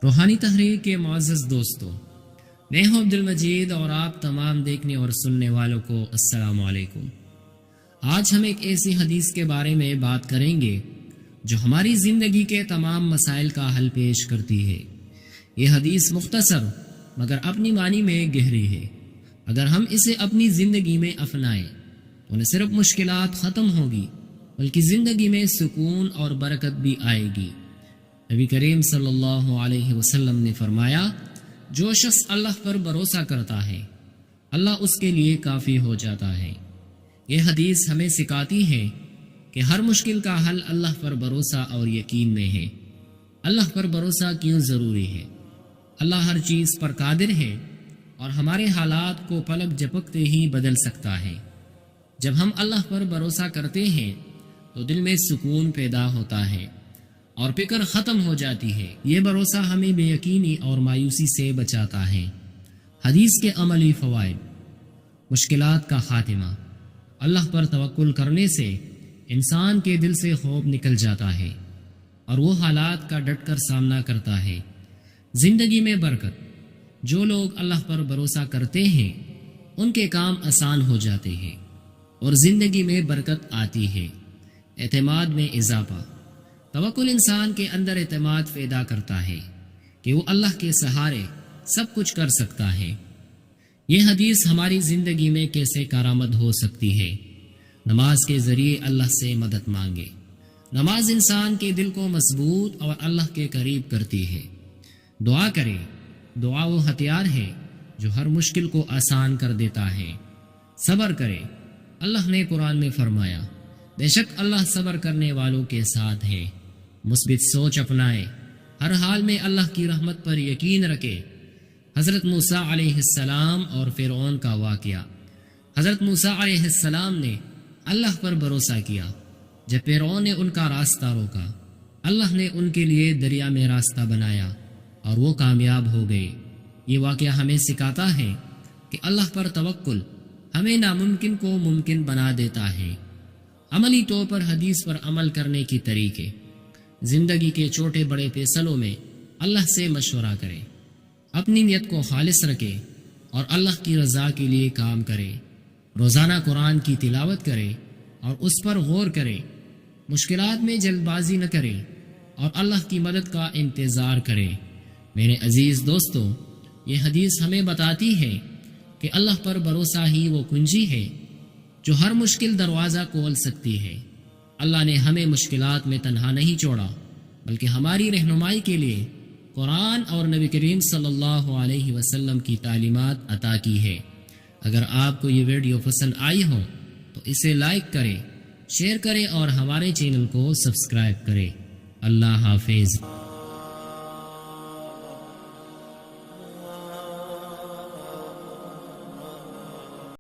روحانی تحریر کے معزز دوستو، میں ہوں عبد المجید اور آپ تمام دیکھنے اور سننے والوں کو السلام علیکم۔ آج ہم ایک ایسی حدیث کے بارے میں بات کریں گے جو ہماری زندگی کے تمام مسائل کا حل پیش کرتی ہے۔ یہ حدیث مختصر مگر اپنی معنی میں گہری ہے۔ اگر ہم اسے اپنی زندگی میں اپنائیں تو نہ صرف مشکلات ختم ہوگی بلکہ زندگی میں سکون اور برکت بھی آئے گی۔ نبی کریم صلی اللہ علیہ وسلم نے فرمایا، جو شخص اللہ پر بھروسہ کرتا ہے اللہ اس کے لیے کافی ہو جاتا ہے۔ یہ حدیث ہمیں سکھاتی ہے کہ ہر مشکل کا حل اللہ پر بھروسہ اور یقین میں ہے۔ اللہ پر بھروسہ کیوں ضروری ہے؟ اللہ ہر چیز پر قادر ہے اور ہمارے حالات کو پلک جھپکتے ہی بدل سکتا ہے۔ جب ہم اللہ پر بھروسہ کرتے ہیں تو دل میں سکون پیدا ہوتا ہے اور فکر ختم ہو جاتی ہے۔ یہ بھروسہ ہمیں بے یقینی اور مایوسی سے بچاتا ہے۔ حدیث کے عملی فوائد: مشکلات کا خاتمہ۔ اللہ پر توکل کرنے سے انسان کے دل سے خوف نکل جاتا ہے اور وہ حالات کا ڈٹ کر سامنا کرتا ہے۔ زندگی میں برکت۔ جو لوگ اللہ پر بھروسہ کرتے ہیں ان کے کام آسان ہو جاتے ہیں اور زندگی میں برکت آتی ہے۔ اعتماد میں اضافہ۔ توکل انسان کے اندر اعتماد پیدا کرتا ہے کہ وہ اللہ کے سہارے سب کچھ کر سکتا ہے۔ یہ حدیث ہماری زندگی میں کیسے کارآمد ہو سکتی ہے؟ نماز کے ذریعے اللہ سے مدد مانگے۔ نماز انسان کے دل کو مضبوط اور اللہ کے قریب کرتی ہے۔ دعا کرے۔ دعا وہ ہتھیار ہے جو ہر مشکل کو آسان کر دیتا ہے۔ صبر کرے۔ اللہ نے قرآن میں فرمایا، بے شک اللہ صبر کرنے والوں کے ساتھ ہے۔ مثبت سوچ اپنائے۔ ہر حال میں اللہ کی رحمت پر یقین رکھے۔ حضرت موسیٰ علیہ السلام اور فرعون کا واقعہ۔ حضرت موسیٰ علیہ السلام نے اللہ پر بھروسہ کیا جب فرعون نے ان کا راستہ روکا۔ اللہ نے ان کے لیے دریا میں راستہ بنایا اور وہ کامیاب ہو گئے۔ یہ واقعہ ہمیں سکھاتا ہے کہ اللہ پر توکل ہمیں ناممکن کو ممکن بنا دیتا ہے۔ عملی طور پر حدیث پر عمل کرنے کی طریقے۔ زندگی کے چھوٹے بڑے فیصلوں میں اللہ سے مشورہ کرے۔ اپنی نیت کو خالص رکھے اور اللہ کی رضا کے لیے کام کرے۔ روزانہ قرآن کی تلاوت کرے اور اس پر غور کرے۔ مشکلات میں جلد بازی نہ کرے اور اللہ کی مدد کا انتظار کرے۔ میرے عزیز دوستو، یہ حدیث ہمیں بتاتی ہے کہ اللہ پر بھروسہ ہی وہ کنجی ہے جو ہر مشکل دروازہ کھول سکتی ہے۔ اللہ نے ہمیں مشکلات میں تنہا نہیں چھوڑا بلکہ ہماری رہنمائی کے لیے قرآن اور نبی کریم صلی اللہ علیہ وسلم کی تعلیمات عطا کی ہے۔ اگر آپ کو یہ ویڈیو پسند آئی ہو تو اسے لائک کریں، شیئر کریں اور ہمارے چینل کو سبسکرائب کریں۔ اللہ حافظ۔